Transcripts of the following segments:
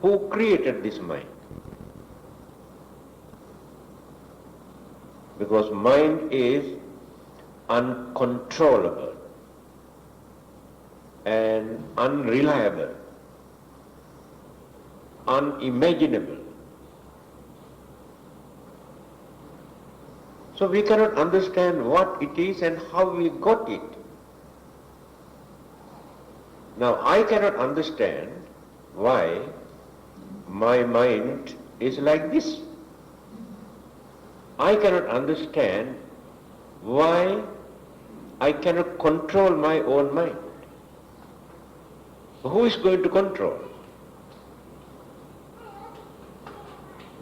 who created this mind. Because mind is uncontrollable and unreliable, unimaginable. So we cannot understand what it is and how we got it. Now I cannot understand why my mind is like this. I cannot understand why I cannot control my own mind. Who is going to control?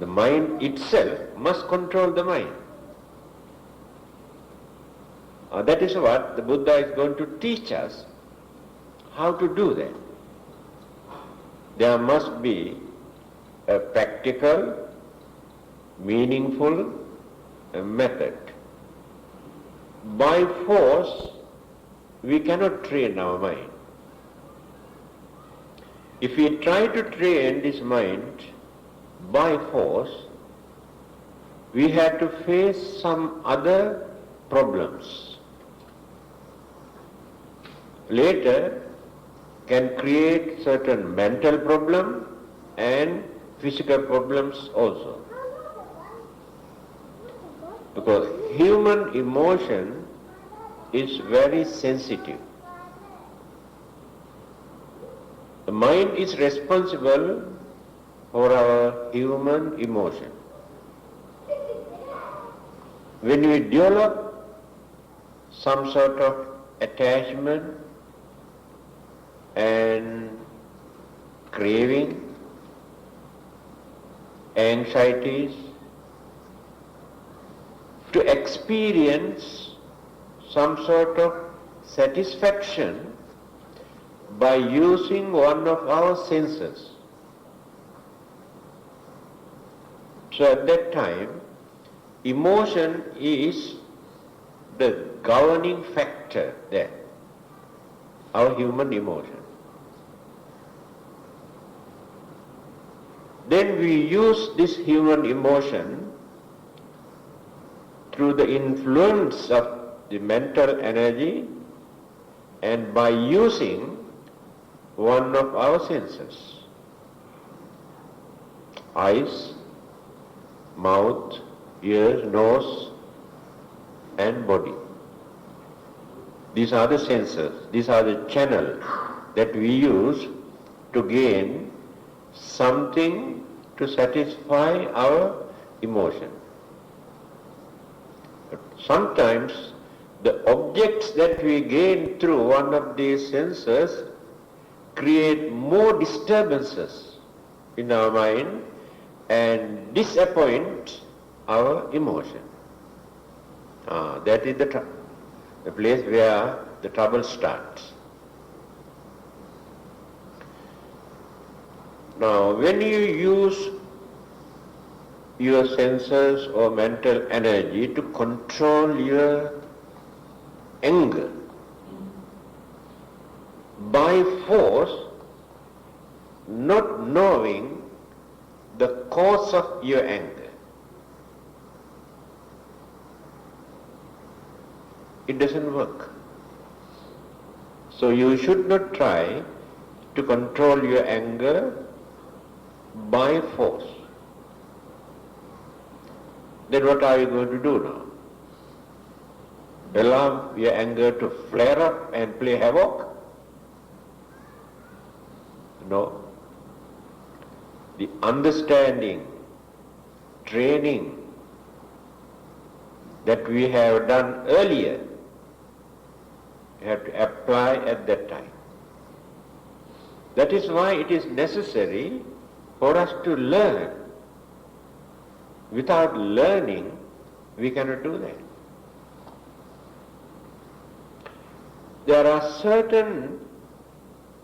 The mind itself must control the mind. That is what the Buddha is going to teach us, how to do that. There must be a practical, meaningful method. By force, we cannot train our mind. If we try to train this mind by force, we have to face some other problems. Later can create certain mental problem and physical problems also. Because human emotion is very sensitive. The mind is responsible for our human emotion. When we develop some sort of attachment and craving, anxieties, to experience some sort of satisfaction by using one of our senses. So at that time, emotion is the governing factor there, our human emotion. Then we use this human emotion through the influence of the mental energy and by using one of our senses. Eyes, mouth, ears, nose and body. These are the senses, these are the channels that we use to gain something to satisfy our emotion. But sometimes the objects that we gain through one of these senses create more disturbances in our mind and disappoint our emotion. That is the place where the trouble starts. Now, when you use your senses or mental energy to control your anger by force, not knowing the cause of your anger, it doesn't work. So you should not try to control your anger by force. Then what are you going to do now? Allow your anger to flare up and play havoc? No. The understanding, training that we have done earlier, we have to apply at that time. That is why it is necessary for us to learn. Without learning, we cannot do that. There are certain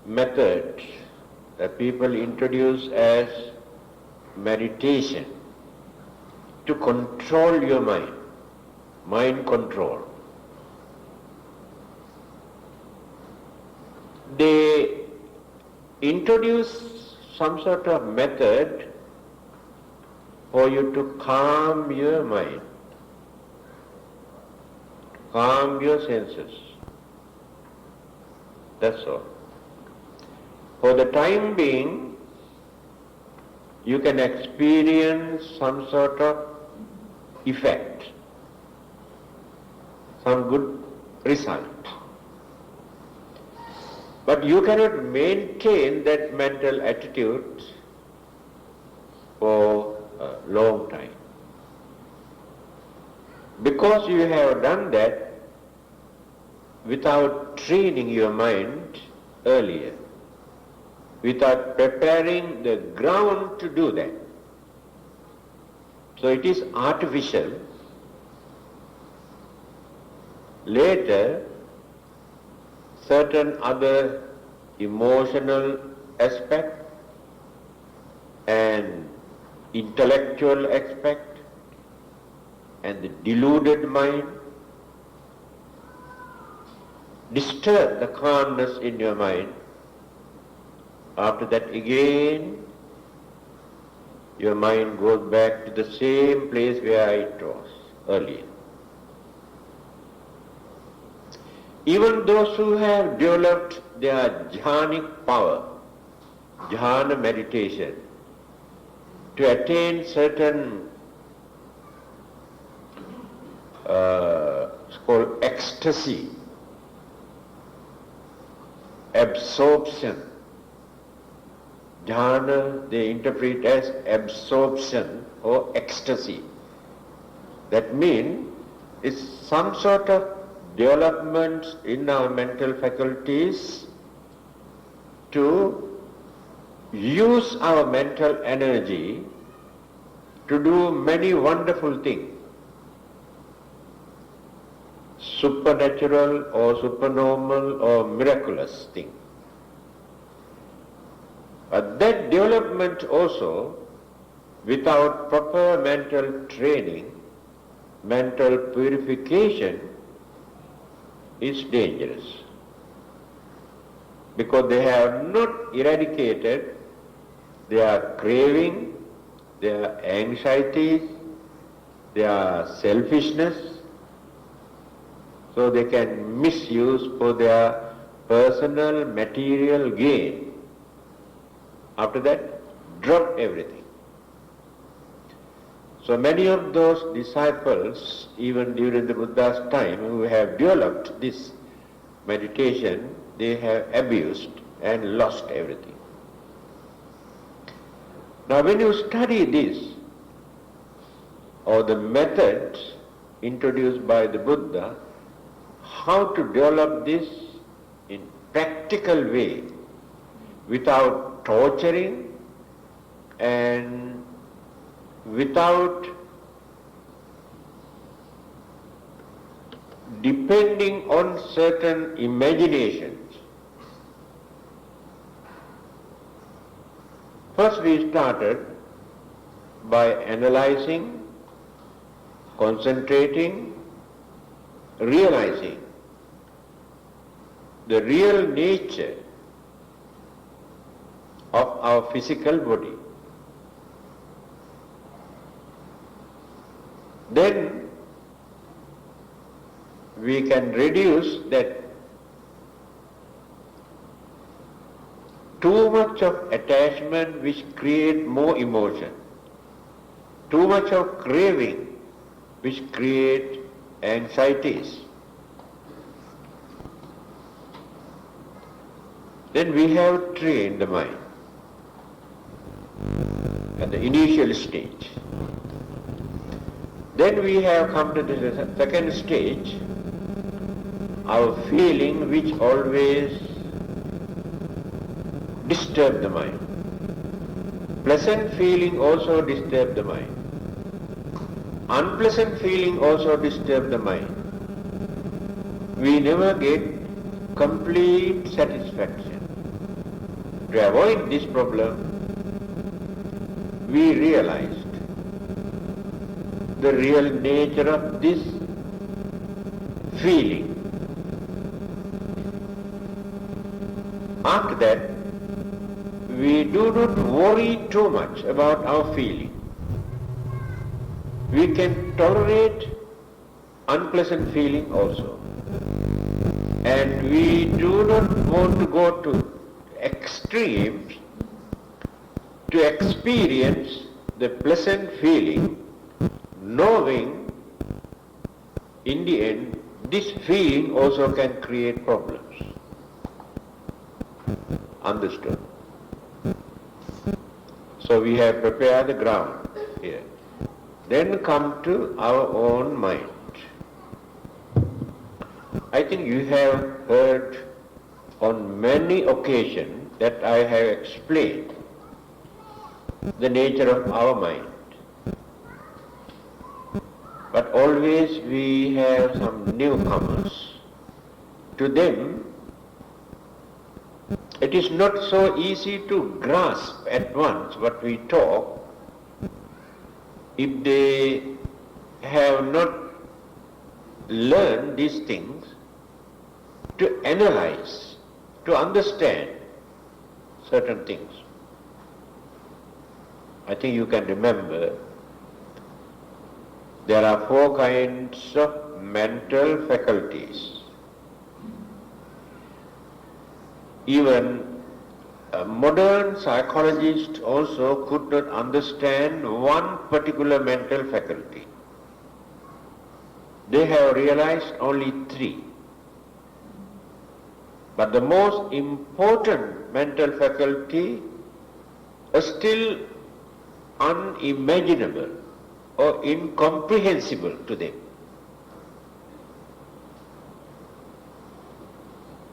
methods that people introduce as meditation to control your mind, mind control. They introduce some sort of method for you to calm your mind, calm your senses. That's all. For the time being, you can experience some sort of effect, some good result. But you cannot maintain that mental attitude for a long time. Because you have done that without training your mind earlier, without preparing the ground to do that. So it is artificial. Later, certain other emotional aspect and intellectual aspect and the deluded mind disturb the calmness in your mind. After that again, your mind goes back to the same place where it was earlier. Even those who have developed their jhanic power, jhana meditation, to attain certain it's called ecstasy, absorption. Jhana they interpret as absorption or ecstasy. That means it's some sort of development in our mental faculties to use our mental energy to do many wonderful things, supernatural or supernormal or miraculous things. But that development also, without proper mental training, mental purification, is dangerous. Because they have not eradicated their craving, their anxieties, their selfishness, so they can misuse for their personal material gain. After that, drop everything. So many of those disciples, even during the Buddha's time, who have developed this meditation, they have abused and lost everything. Now when you study this, or the method introduced by the Buddha, how to develop this in practical way, without torturing and without depending on certain imaginations. First we started by analyzing, concentrating, realizing the real nature of our physical body. Then we can reduce that too much of attachment which create more emotion, too much of craving which create anxieties. Then we have trained the mind at the initial stage. Then we have come to the second stage, our feeling which always disturb the mind. Pleasant feeling also disturb the mind. Unpleasant feeling also disturb the mind. We never get complete satisfaction. To avoid this problem, we realized the real nature of this feeling. After that, we do not worry too much about our feeling. We can tolerate unpleasant feeling also. And we do not want to go to extremes to experience the pleasant feeling, knowing in the end this feeling also can create problems. Understood? So we have prepared the ground here. Then come to our own mind. I think you have heard on many occasions that I have explained the nature of our mind. But always we have some newcomers. To them, it is not so easy to grasp at once what we talk if they have not learned these things to analyze, to understand certain things. I think you can remember there are 4 kinds of mental faculties. Even modern psychologists also could not understand one particular mental faculty. They have realized only 3. But the most important mental faculty is still unimaginable or incomprehensible to them.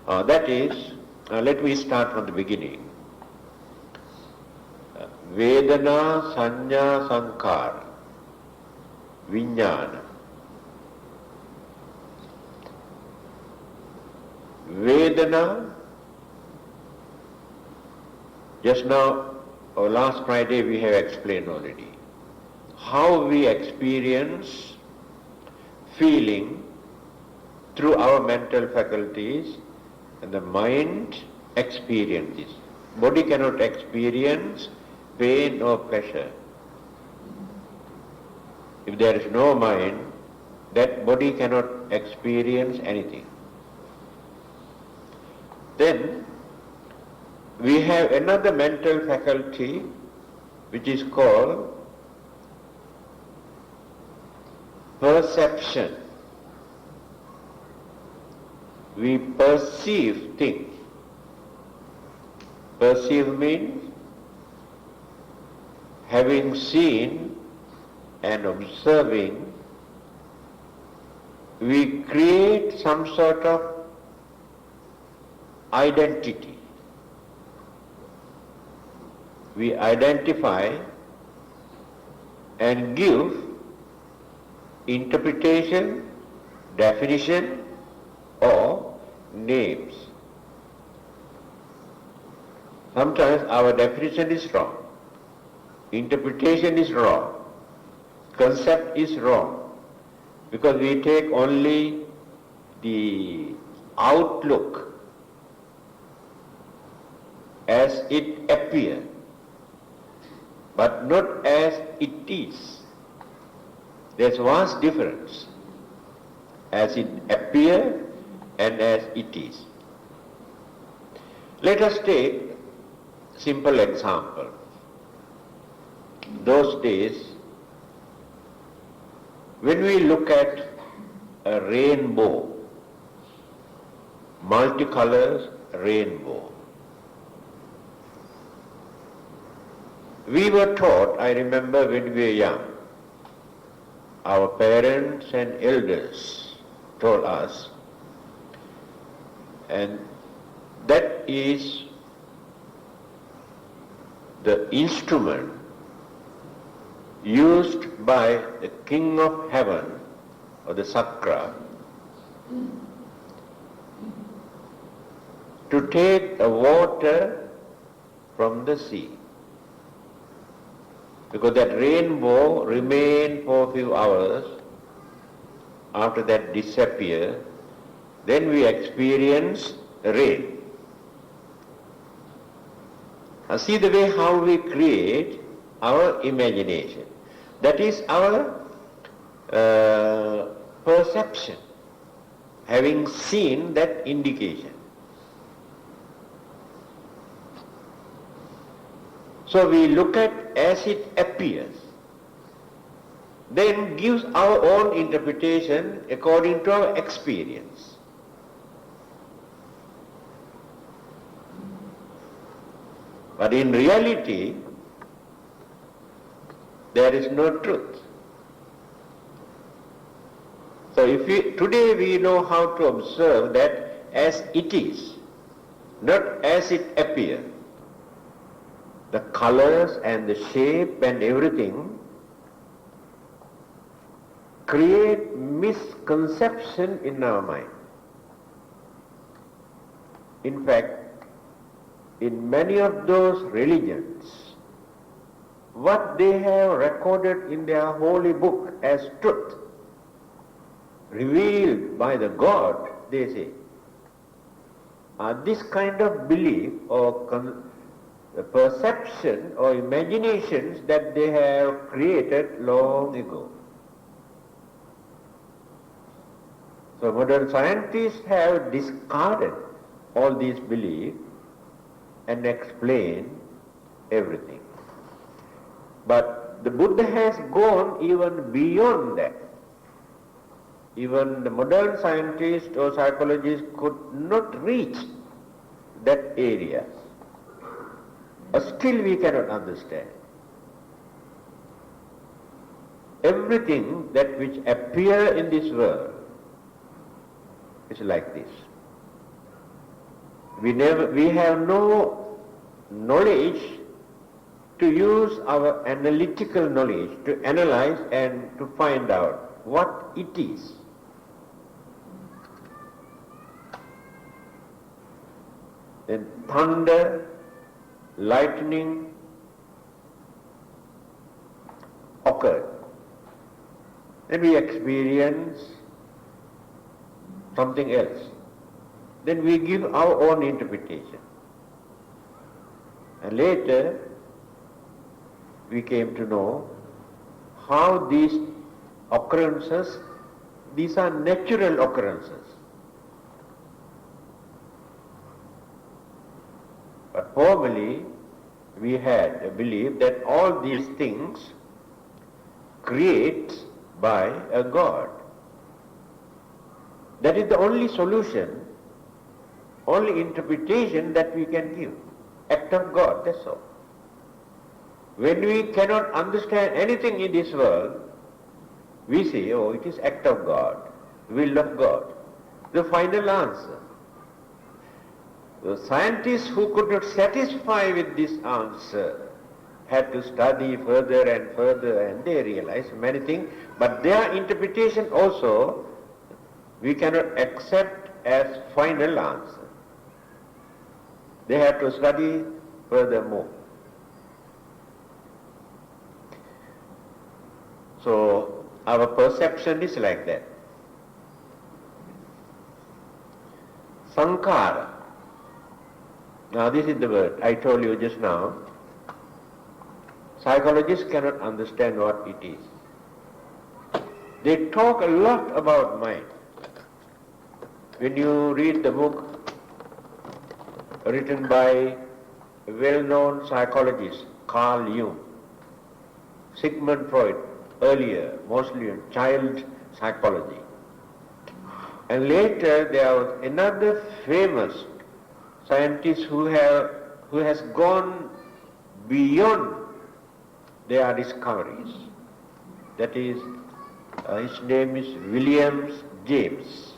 That is, let me start from the beginning. Vedana, Sanya, Sankhara, Vijnana. Vedana, just now, or last Friday we have explained already, how we experience feeling through our mental faculties and the mind experiences. Body cannot experience pain or pleasure. If there is no mind, that body cannot experience anything. Then we have another mental faculty which is called perception. We perceive things. Perceive means having seen and observing, we create some sort of identity. We identify and give interpretation, definition, or names. Sometimes our definition is wrong, interpretation is wrong, concept is wrong, because we take only the outlook as it appears, but not as it is. There's vast difference, as it appears and as it is. Let us take simple example. Those days, when we look at a rainbow, multicolored rainbow, we were taught, I remember when we were young, our parents and elders told us, and that is the instrument used by the King of Heaven, or the Sakra, to take the water from the sea. Because that rainbow remained for a few hours, after that disappear, then we experience rain. See the way how we create our imagination. That is our perception, having seen that indication. So we look at as it appears, then gives our own interpretation according to our experience. But in reality, there is no truth. So today we know how to observe that as it is, not as it appears. The colors and the shape and everything create misconception in our mind. In fact, in many of those religions, what they have recorded in their holy book as truth, revealed by the God, they say, this kind of belief or perception or imaginations that they have created long ago. So modern scientists have discarded all these beliefs and explained everything. But the Buddha has gone even beyond that. Even the modern scientists or psychologists could not reach that area. Still we cannot understand. Everything that which appear in this world is like this. We have no knowledge to use our analytical knowledge to analyze and to find out what it is. Then thunder, lightning occurred. Then we experience something else. Then we give our own interpretation. And later we came to know how these occurrences, these are natural occurrences. But formerly we had a belief that all these things created by a God. That is the only solution, only interpretation that we can give. Act of God, that's all. When we cannot understand anything in this world, we say, oh, it is act of God, will of God. The final answer. The scientists who could not satisfy with this answer had to study further and further, and they realized many things, but their interpretation also we cannot accept as final answer. They have to study furthermore. So our perception is like that. Sankhara. Now this is the word I told you just now. Psychologists cannot understand what it is. They talk a lot about mind. When you read the book written by a well-known psychologist, Carl Jung, Sigmund Freud, earlier, mostly in child psychology. And later there was another famous scientist who has gone beyond their discoveries. That is, his name is William James.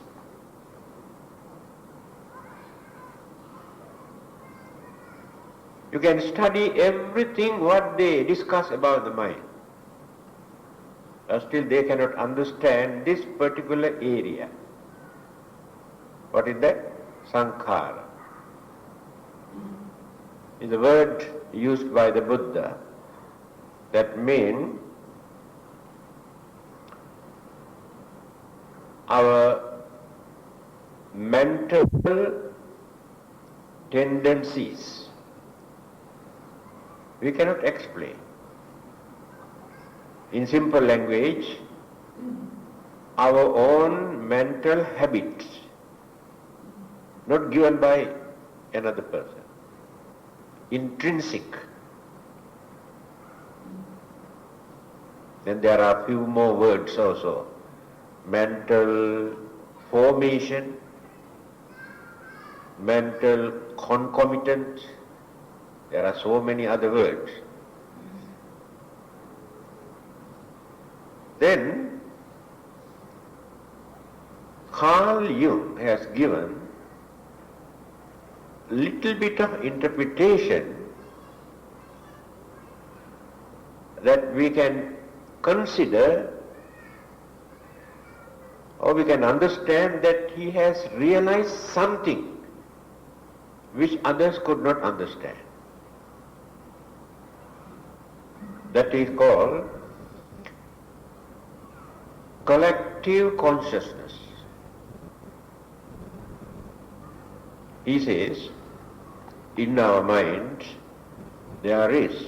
You can study everything what they discuss about the mind. Still they cannot understand this particular area. What is that? Sankhara. Is a word used by the Buddha that means our mental tendencies We cannot explain. In simple language, our own mental habits, not given by another person, intrinsic. Then there are few more words also. Mental formation, mental concomitant, there are so many other words. Then Carl Jung has given little bit of interpretation that we can consider, or we can understand that he has realized something which others could not understand. That is called collective consciousness. He says, in our mind there is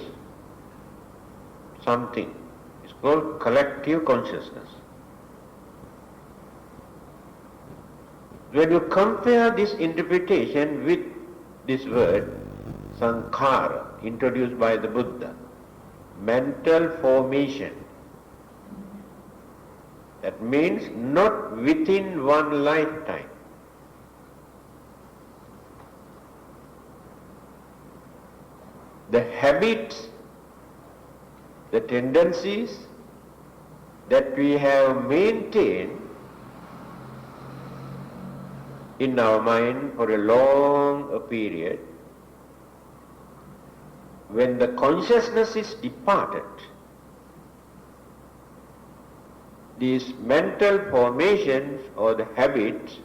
something, it's called collective consciousness. When you compare this interpretation with this word, sankhara, introduced by the Buddha, mental formation, that means not within one lifetime. The habits, the tendencies that we have maintained in our mind for a long period, when the consciousness is departed, these mental formations or the habits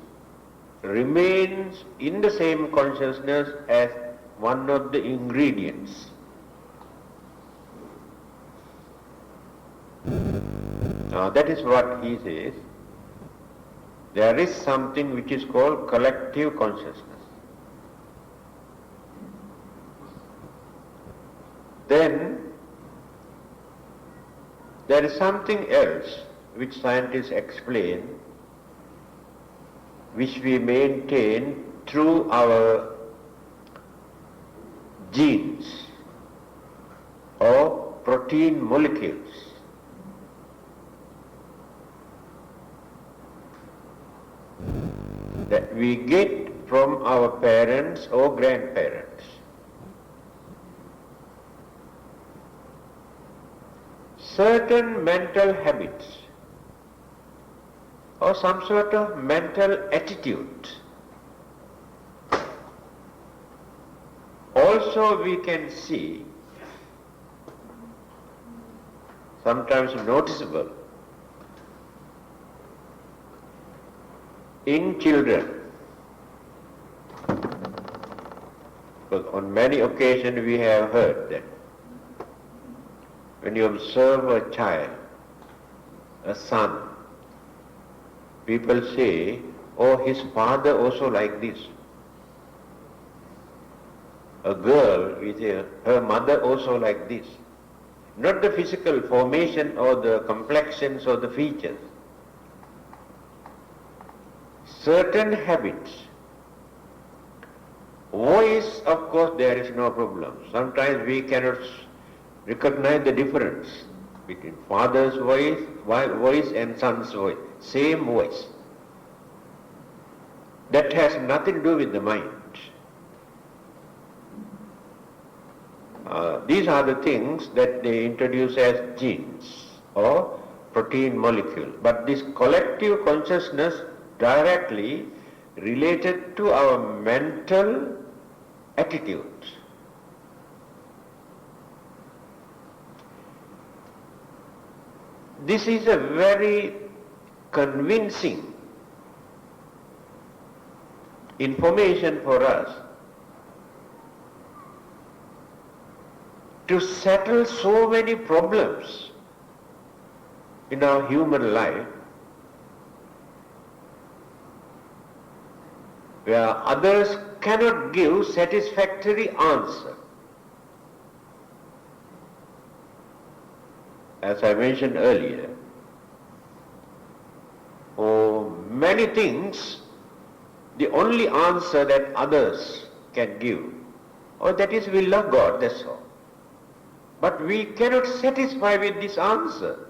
remains in the same consciousness as one of the ingredients. Now that is what he says. There is something which is called collective consciousness. Then there is something else which scientists explain, which we maintain through our genes or protein molecules. That we get from our parents or grandparents. Certain mental habits or some sort of mental attitude also we can see, sometimes noticeable, in children. Because on many occasions we have heard that when you observe a child, a son, people say, oh, his father also like this. A girl, we say, her mother also like this. Not the physical formation or the complexions or the features. Certain habits. Voice, of course, there is no problem. Sometimes we cannot recognize the difference between father's voice and son's voice. Same voice. That has nothing to do with the mind. These are the things that they introduce as genes or protein molecule. But this collective consciousness directly related to our mental attitudes. This is a very convincing information for us to settle so many problems in our human life, where others cannot give satisfactory answer. as I mentioned earlier, for many things, the only answer that others can give, or that is we love God, that's all. But we cannot satisfy with this answer.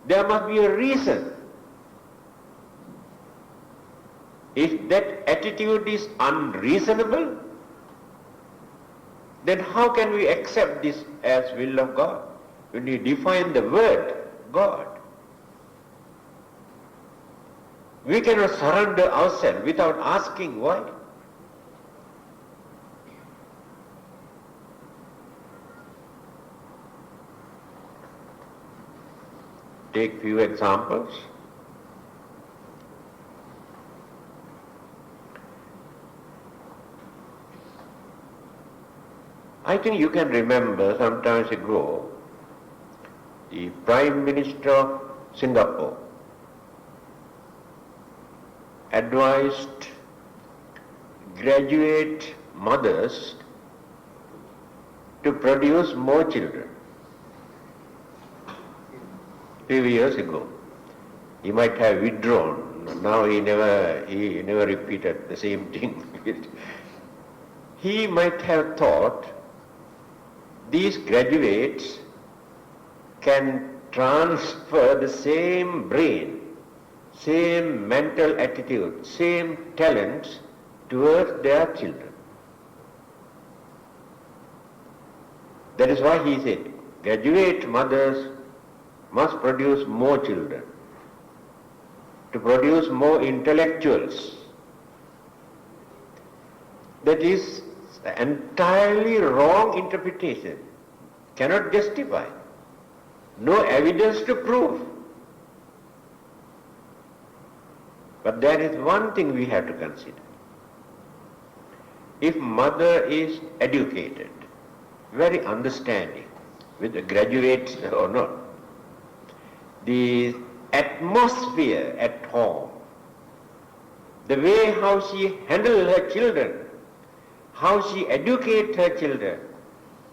There must be a reason. If that attitude is unreasonable, then how can we accept this as will of God? When we define the word God, we cannot surrender ourselves without asking why. Take few examples. I think you can remember some time ago, the Prime Minister of Singapore advised graduate mothers to produce more children. Few years ago. He might have withdrawn. Now he never repeated the same thing. He might have thought these graduates can transfer the same brain, same mental attitude, same talents towards their children. That is why he said, graduate mothers must produce more children, to produce more intellectuals. That is entirely wrong interpretation, cannot justify, no evidence to prove. But there is one thing we have to consider. If mother is educated, very understanding, with the graduates or not, the atmosphere at home, the way how she handles her children, how she educates her children,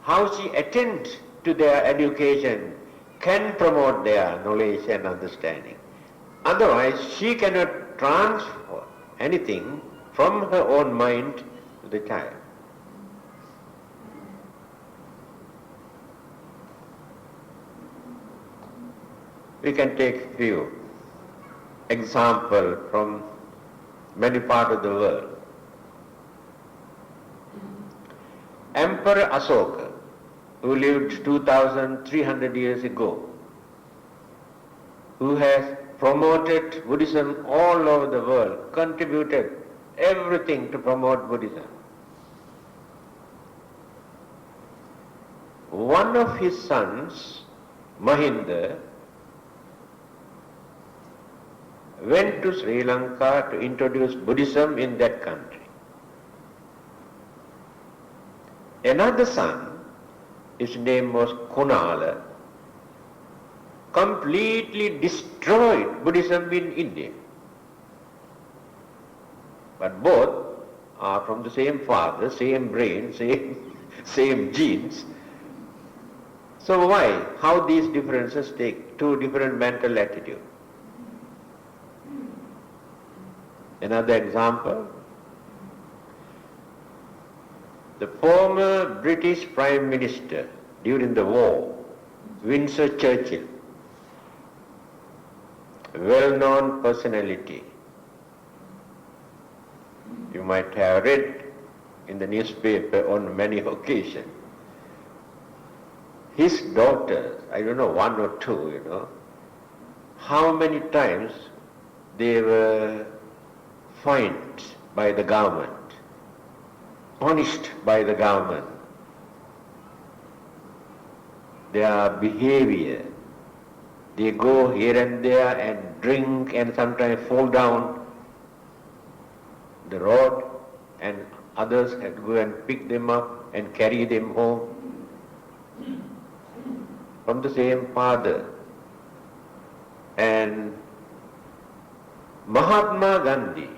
how she attends to their education, can promote their knowledge and understanding. Otherwise, she cannot transfer anything from her own mind to the child. We can take few examples from many parts of the world. Emperor Asoka, who lived 2,300 years ago, who has promoted Buddhism all over the world, contributed everything to promote Buddhism. One of his sons, Mahinda, went to Sri Lanka to introduce Buddhism in that country. Another son, his name was Kunala, completely destroyed Buddhism in India. But both are from the same father, same brain, same genes. So why? How these differences take two different mental attitudes? Another example, the former British Prime Minister during the war, Winston Churchill, a well-known personality. You might have read in the newspaper on many occasions. His daughters, I don't know, one or two, how many times they were fined by the government, punished by the government. Their behavior, they go here and there and drink and sometimes fall down the road, and others had to go and pick them up and carry them home. From the same father. And Mahatma Gandhi,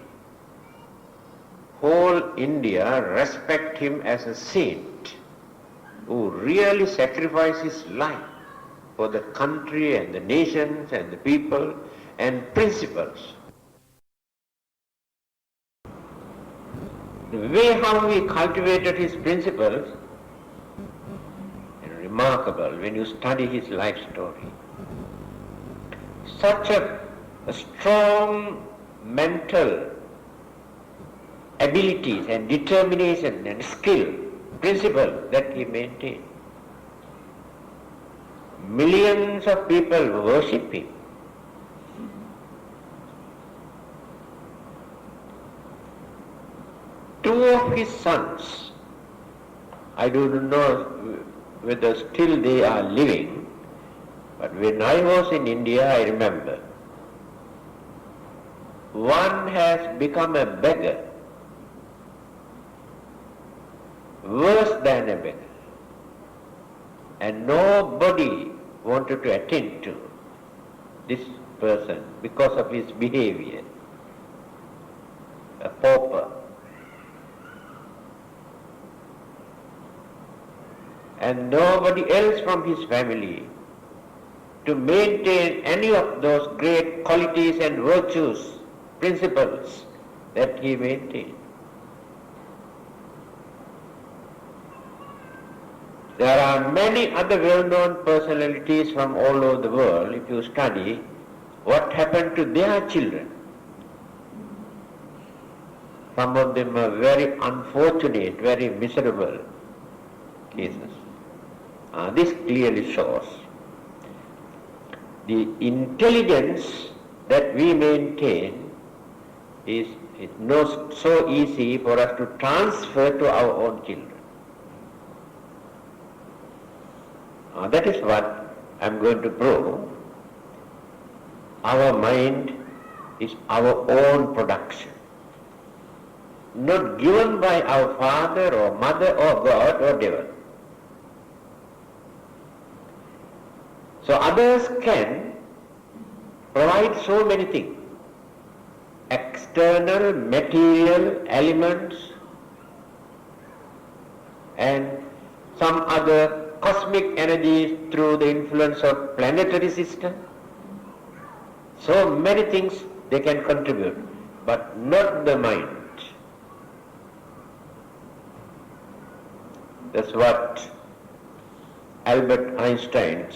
whole India respect him as a saint who really sacrificed his life for the country and the nations and the people and principles. The way how he cultivated his principles is remarkable when you study his life story. Such a strong mental abilities and determination and skill, principle that he maintained. Millions of people worship him. Two of his sons, I do not know whether still they are living, but when I was in India, I remember, one has become a beggar, worse than a beggar, and nobody wanted to attend to this person because of his behavior, a pauper. And nobody else from his family to maintain any of those great qualities and virtues, principles that he maintained. There are many other well-known personalities from all over the world. If you study what happened to their children, some of them are very unfortunate, very miserable cases. This clearly shows the intelligence that we maintain is not so easy for us to transfer to our own children. That is what I am going to prove. Our mind is our own production, not given by our father or mother or God or devil. So others can provide so many things, external material elements and some other cosmic energies through the influence of planetary system. So many things they can contribute, but not the mind. That's what Albert Einstein,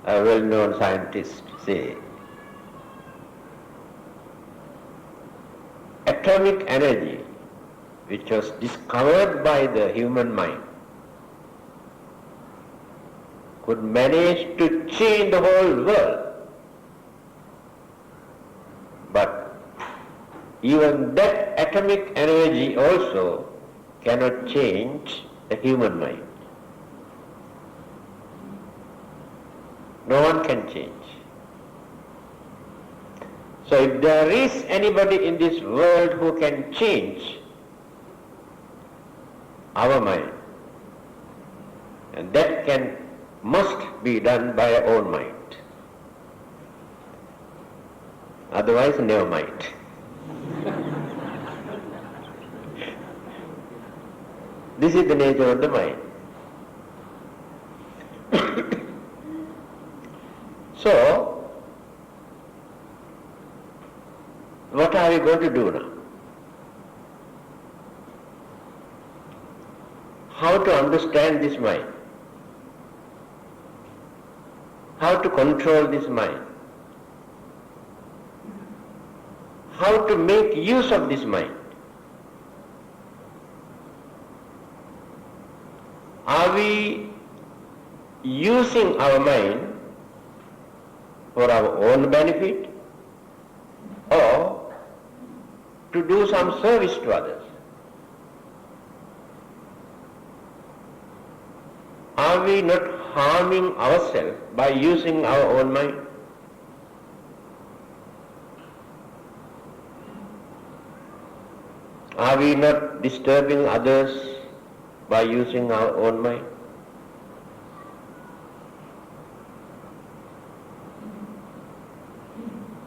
a well-known scientist, say. Atomic energy, which was discovered by the human mind, could manage to change the whole world. But even that atomic energy also cannot change the human mind. No one can change. So if there is anybody in this world who can change our mind, and that must be done by our own mind. Otherwise, never mind. This is the nature of the mind. So, what are we going to do now? How to understand this mind? How to control this mind? How to make use of this mind? Are we using our mind for our own benefit or to do some service to others? Are we not harming ourselves by using our own mind? Are we not disturbing others by using our own mind?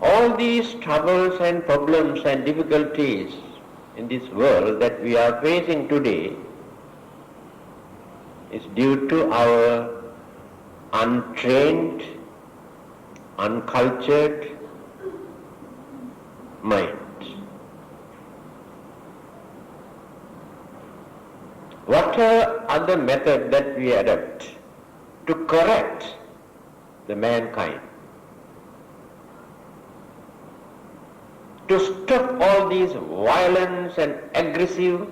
All these troubles and problems and difficulties in this world that we are facing today is due to our untrained, uncultured mind. Whatever other method that we adopt to correct the mankind, to stop all these violence and aggressive,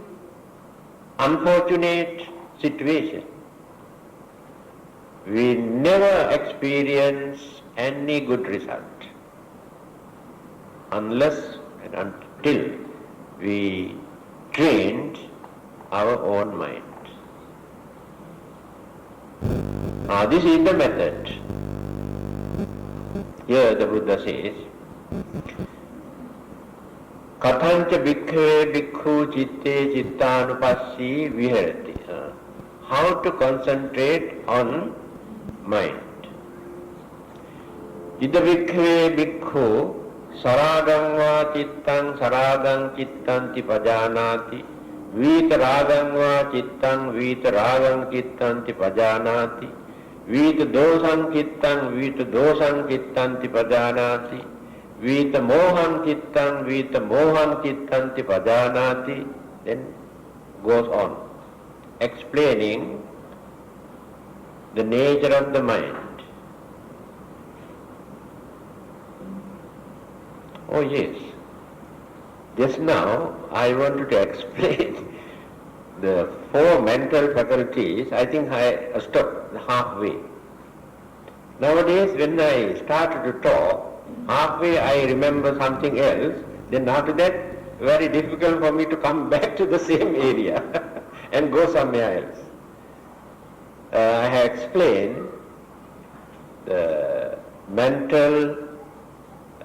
unfortunate situations, we never experience any good result unless and until we trained our own mind. Now this is the method. Here the Buddha says, Kathancha bhikkhave bhikkhu chitte chittanupassi viharati. How to concentrate on mind. Ida bhikkhave bhikkhu saragam va chittang saragam chittanti pajanati. Vita ragam va chittang vita ragam chittanti pajanati. Vita dosam dosam chittanti pajanati. Vita moham chittanti pajanati. Then goes on explaining the nature of the mind. Oh yes, just now I wanted to explain the four mental faculties. I think I stopped halfway. Nowadays when I started to talk, halfway I remember something else, then after that very difficult for me to come back to the same area and go somewhere else. I have explained the mental,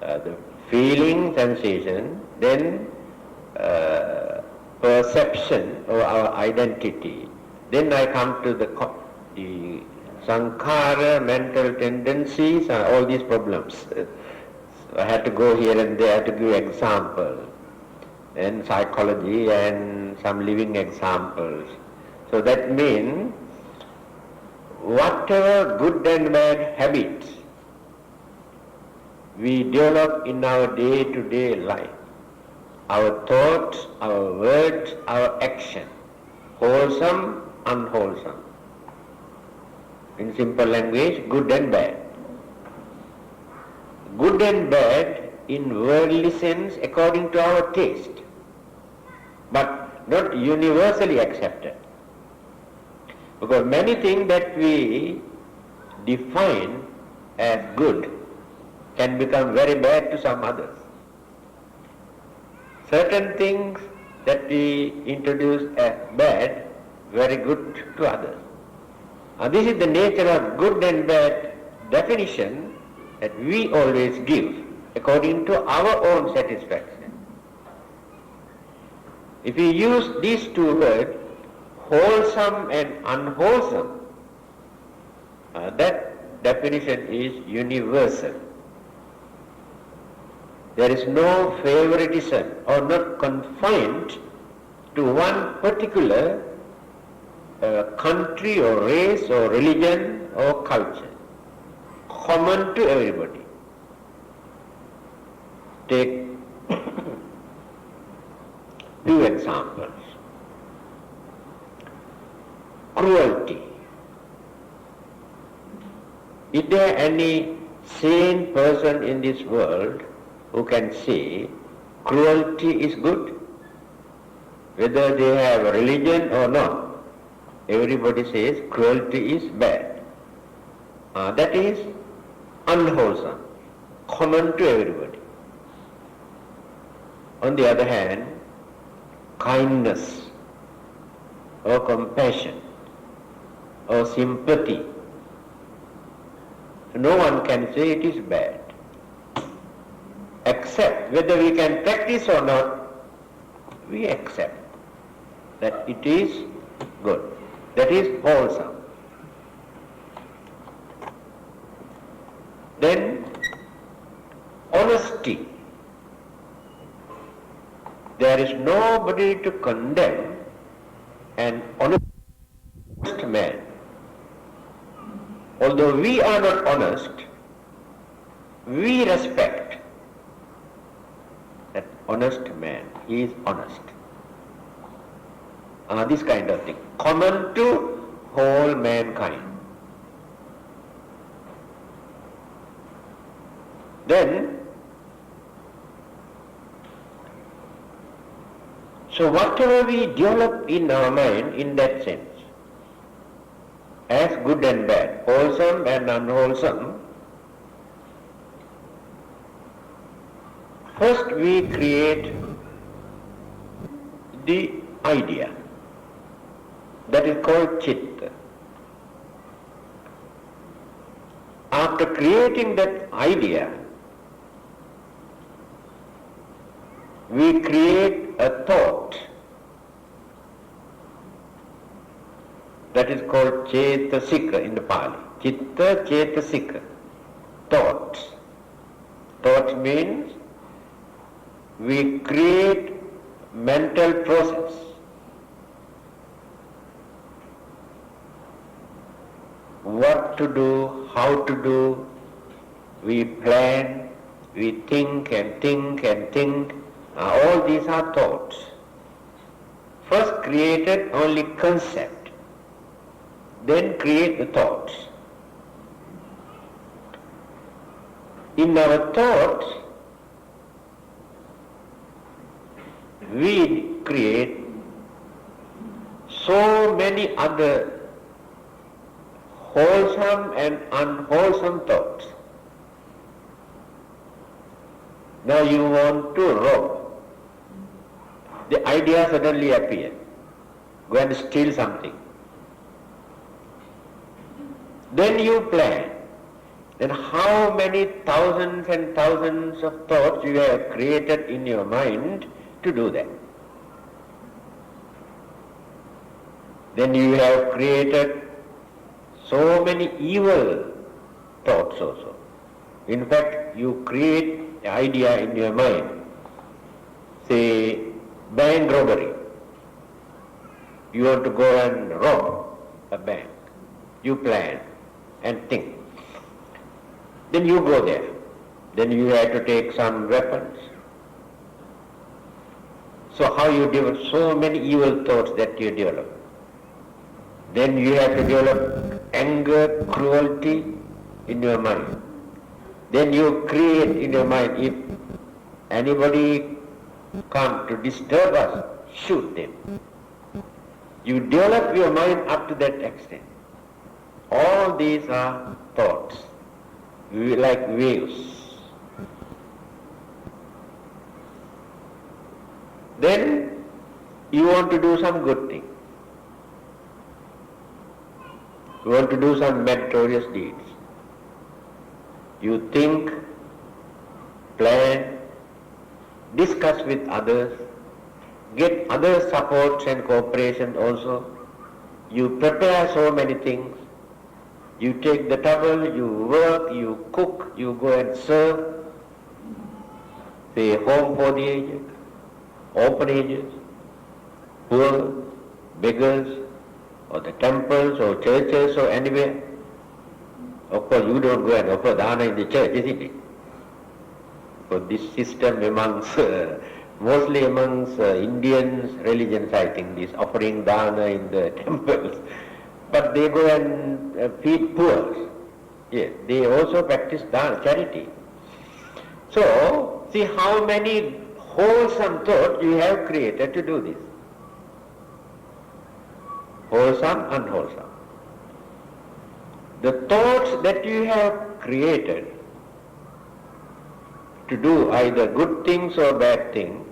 the feeling, sensation, then perception of our identity. Then I come to the sankhara, mental tendencies, all these problems. So I had to go here and there to give examples, and psychology and some living examples. So that means whatever good and bad habits we develop in our day-to-day life, our thoughts, our words, our action, wholesome, unwholesome. In simple language, good and bad. Good and bad in worldly sense according to our taste, but not universally accepted. Because many things that we define as good can become very bad to some others. Certain things that we introduce as bad, very good to others. This is the nature of good and bad definition that we always give according to our own satisfaction. If we use these two words, wholesome and unwholesome, that definition is universal. There is no favoritism or not confined to one particular country or race or religion or culture. Common to everybody. Take two examples. Cruelty. Is there any sane person in this world who can say cruelty is good? Whether they have a religion or not, everybody says cruelty is bad. That is unwholesome, common to everybody. On the other hand, kindness or compassion or sympathy, no one can say it is bad. Except whether we can practice or not, we accept that it is good, that is wholesome. Then honesty. There is nobody to condemn an honest man. Although although we are not honest, we respect that honest man. He is honest. This kind of thing, common to whole mankind. Then, so whatever we develop in our mind in that sense, as good and bad, wholesome and unwholesome, first we create the idea. That is called chitta. After creating that idea, we create a thought. That is called cetasika in the Pali. Chitta cetasika. Thoughts. Thought means we create mental process. What to do, how to do, we plan, we think and think and think. All these are thoughts. First created only concept, then create the thoughts. In our thoughts, we create so many other wholesome and unwholesome thoughts. Now you want to rob. The idea suddenly appears. Go and steal something. Then you plan. Then how many thousands and thousands of thoughts you have created in your mind to do that. Then you have created so many evil thoughts also. In fact, you create the idea in your mind. Say, bank robbery. You want to go and rob a bank. You plan and think. Then you go there. Then you have to take some weapons. So how you develop so many evil thoughts that you develop. Then you have to develop anger, cruelty in your mind. Then you create in your mind, if anybody come to disturb us, shoot them. You develop your mind up to that extent. All these are thoughts, like waves. Then you want to do some good thing. You want to do some meritorious deeds. You think, plan, discuss with others, get other supports and cooperation also. You prepare so many things. You take the trouble, you work, you cook, you go and serve. Say, home for the aged, orphanages, poor, beggars, or the temples or churches or anywhere. Of course, you don't go and offer dana in the church, isn't it? For this system amongst, mostly amongst Indian religions, I think, this offering dana in the temples. But they go and feed poor. Yes, they also practice dana, charity. So, see how many wholesome thoughts you have created to do this. Wholesome, unwholesome. The thoughts that you have created to do either good things or bad things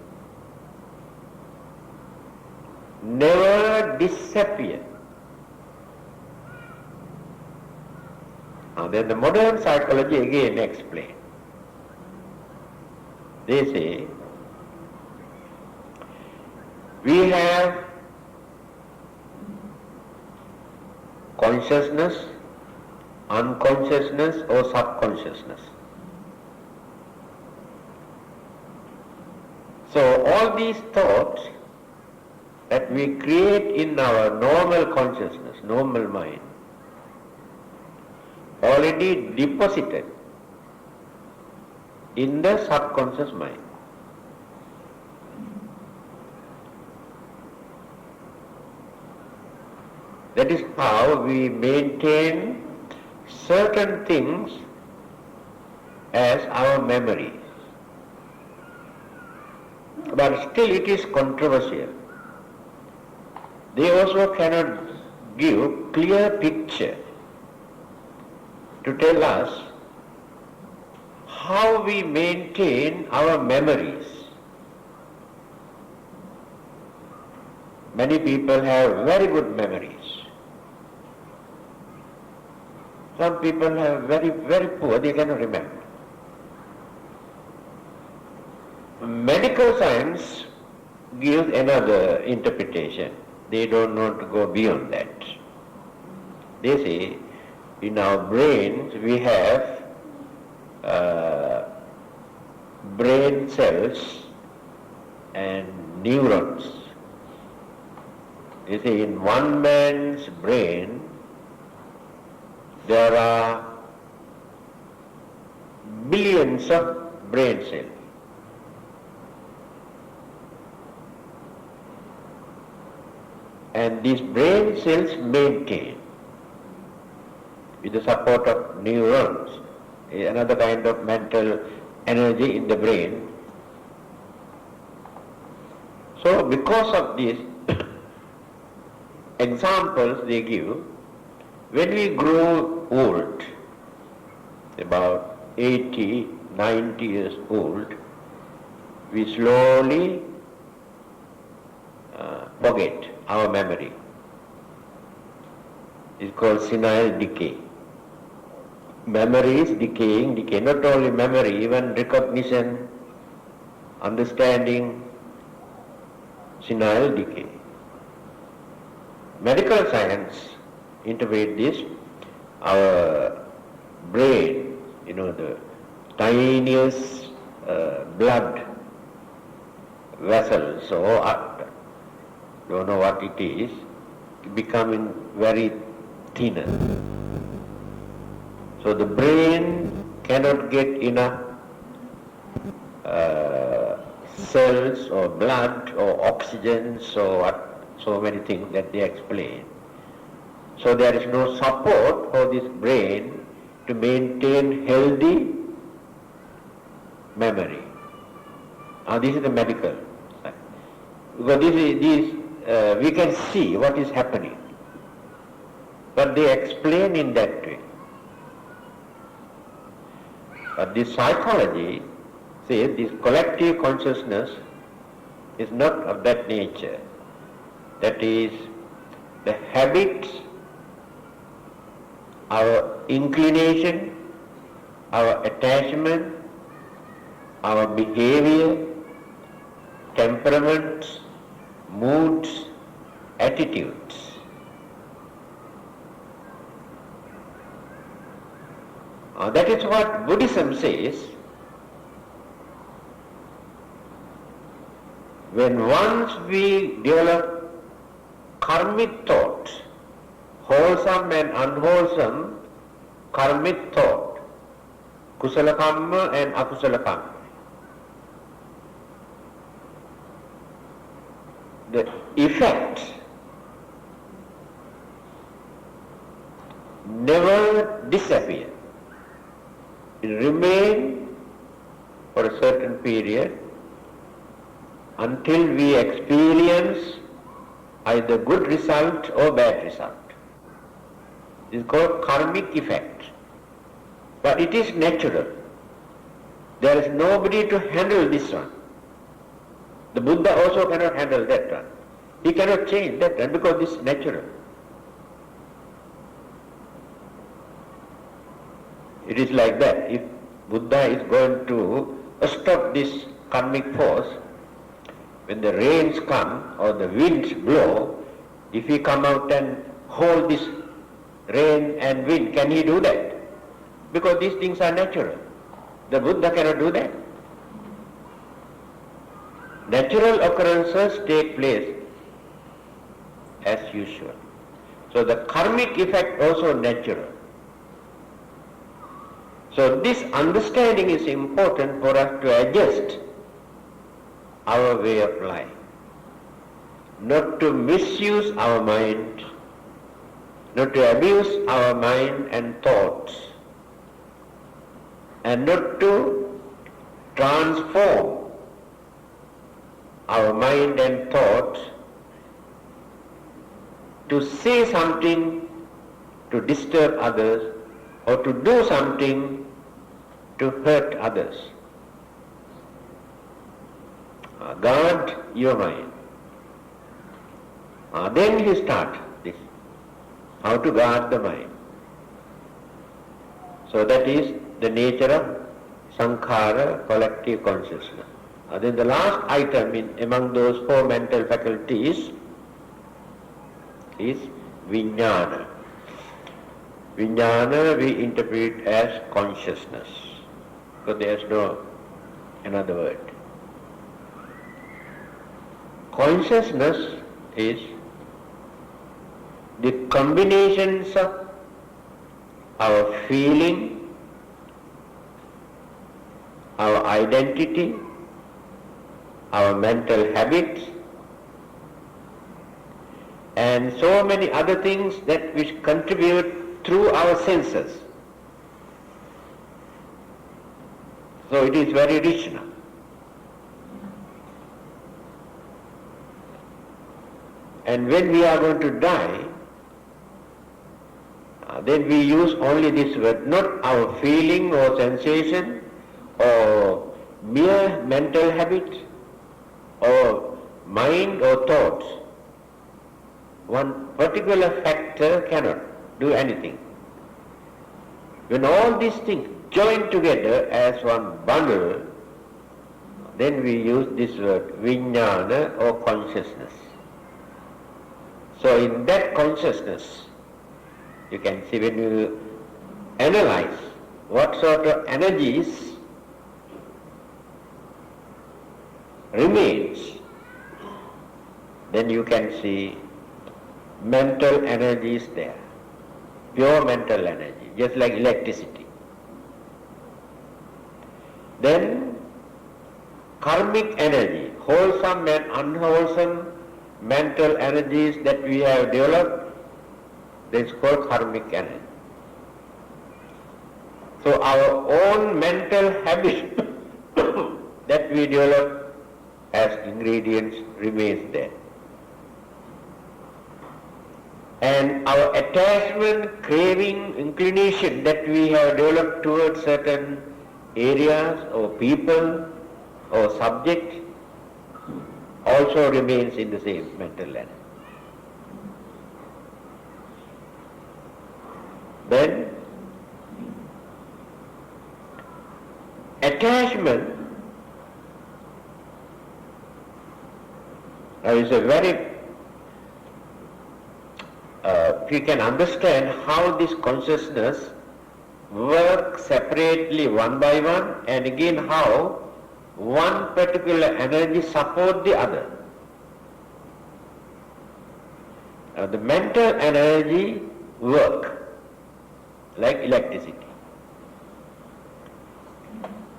never disappear. Now then the modern psychology again explains. They say, we have consciousness, unconsciousness or subconsciousness. So all these thoughts that we create in our normal consciousness, normal mind, already deposited in the subconscious mind. That is how we maintain certain things as our memories. But still it is controversial. They also cannot give clear picture to tell us how we maintain our memories. Many people have very good memories. Some people have very, very poor, they cannot remember. Medical science gives another interpretation. They don't want to go beyond that. They say, in our brains we have brain cells and neurons. They say in one man's brain there are billions of brain cells. And these brain cells maintain, with the support of neurons, another kind of mental energy in the brain. So because of these examples they give, when we grow old, about 80, 90 years old, we slowly forget our memory. It's called senile decay. Memory is decaying, not only memory, even recognition, understanding, senile decay. Medical science interpret this, our brain, the tiniest blood vessels, so don't know what it is, becoming very thinner. So the brain cannot get enough cells or blood or oxygen, so many things that they explain. So there is no support for this brain to maintain healthy memory. Now this is the medical side. Because we can see what is happening. But they explain in that way. But this psychology says this collective consciousness is not of that nature. That is, the habits, our inclination, our attachment, our behavior, temperaments, moods, attitudes. That is what Buddhism says. When once we develop karmic thought, wholesome and unwholesome karmic thought, kusala kamma and akusala kamma, the effect never disappears. It remains for a certain period until we experience either good result or bad result. It is called karmic effect. But it is natural. There is nobody to handle this one. The Buddha also cannot handle that one. He cannot change that one because this is natural. It is like that. If Buddha is going to stop this karmic force, when the rains come or the winds blow, if he come out and hold this rain and wind, can he do that? Because these things are natural. The Buddha cannot do that. Natural occurrences take place as usual. So the karmic effect also natural. So this understanding is important for us to adjust our way of life, not to misuse our mind, not to abuse our mind and thoughts, and not to transform our mind and thoughts to say something to disturb others or to do something to hurt others. Guard your mind. Then you start this, how to guard the mind. So that is the nature of sankhara, collective consciousness. Then the last item among those four mental faculties is vijnana. Vijnana we interpret as consciousness, because there is no another word. Consciousness is the combinations of our feeling, our identity, our mental habits, and so many other things that which contribute through our senses. So it is very rich now. And when we are going to die, then we use only this word, not our feeling or sensation or mere mental habit or mind or thoughts. One particular factor cannot do anything. When all these things join together as one bundle, then we use this word vijnana or consciousness. So in that consciousness, you can see when you analyze what sort of energies remains, then you can see mental energy is there, pure mental energy, just like electricity. Then karmic energy, wholesome and unwholesome mental energies that we have developed, that is called karmic energy. So our own mental habit that we develop as ingredients remains there. And our attachment, craving, inclination that we have developed towards certain areas or people or subject also remains in the same mental energy. Then attachment is a very we can understand how this consciousness works separately one by one, and again how one particular energy supports the other. The mental energy work like electricity.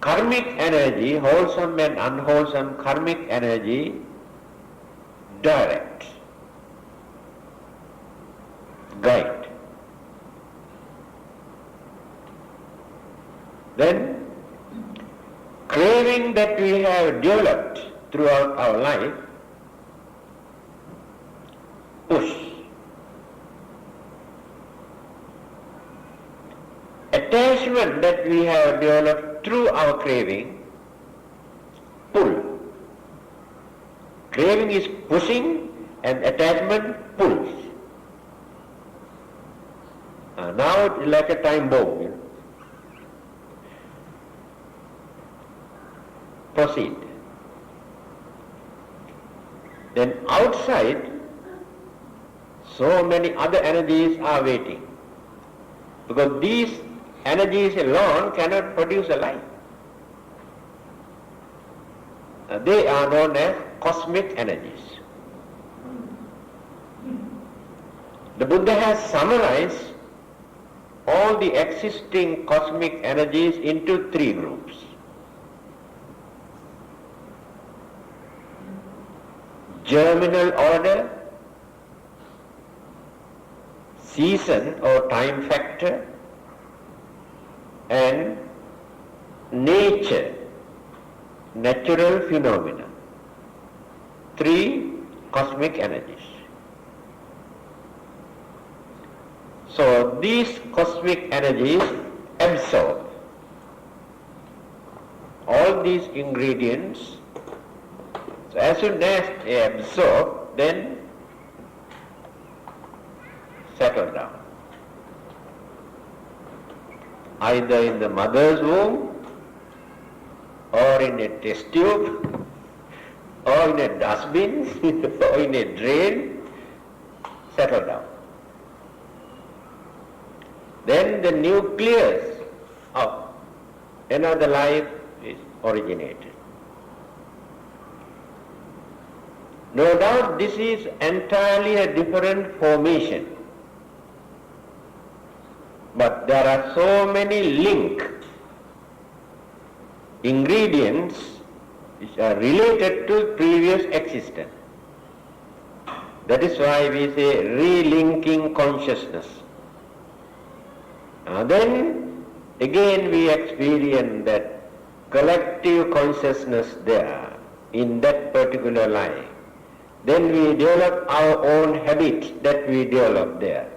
Karmic energy, wholesome and unwholesome karmic energy, direct, guide. Then craving that we have developed throughout our life, push. Attachment that we have developed through our craving, pull. Craving is pushing and attachment pulls. Now it's like a time bomb. Proceed. Then outside, so many other energies are waiting, because these energies alone cannot produce a life. They are known as cosmic energies. The Buddha has summarized all the existing cosmic energies into three groups. Germinal order, season or time factor, and nature, natural phenomena. Three cosmic energies. So these cosmic energies absorb all these ingredients. So as soon as they absorb, then settle down. Either in the mother's womb, or in a test tube, or in a dustbin, or in a drain, settle down. Then the nucleus of another life is originated. No doubt this is entirely a different formation. But there are so many linked ingredients which are related to previous existence. That is why we say relinking consciousness. Then again we experience that collective consciousness there in that particular life. Then we develop our own habits that we develop there.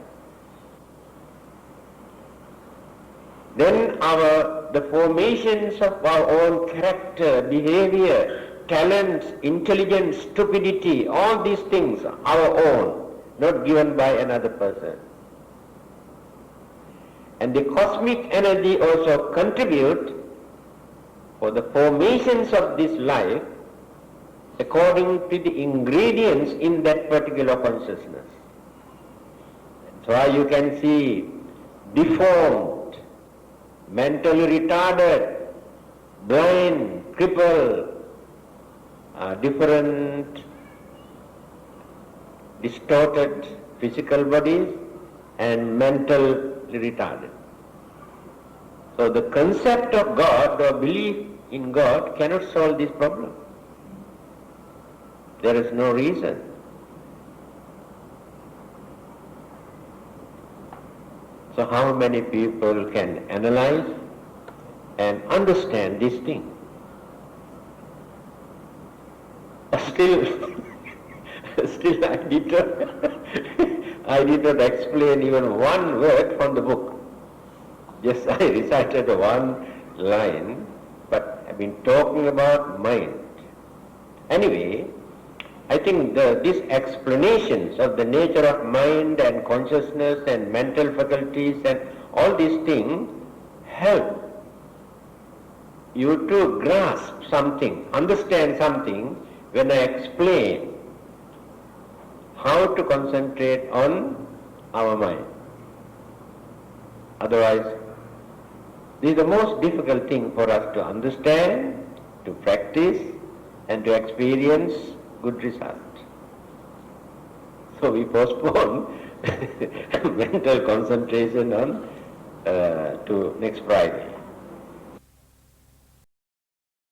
Then the formations of our own character, behavior, talents, intelligence, stupidity, all these things are our own, not given by another person. And the cosmic energy also contribute for the formations of this life according to the ingredients in that particular consciousness. That's why you can see deformed, mentally retarded, blind, crippled, different distorted physical bodies and mentally retarded. So the concept of God or belief in God cannot solve this problem. There is no reason. So how many people can analyze and understand this thing? Still I did not explain even one word from the book. Just I recited one line, but I've been talking about mind. Anyway, I think these explanations of the nature of mind and consciousness and mental faculties and all these things help you to grasp something, understand something when I explain how to concentrate on our mind. Otherwise, this is the most difficult thing for us to understand, to practice, and to experience good result. So we postpone mental concentration on to next Friday.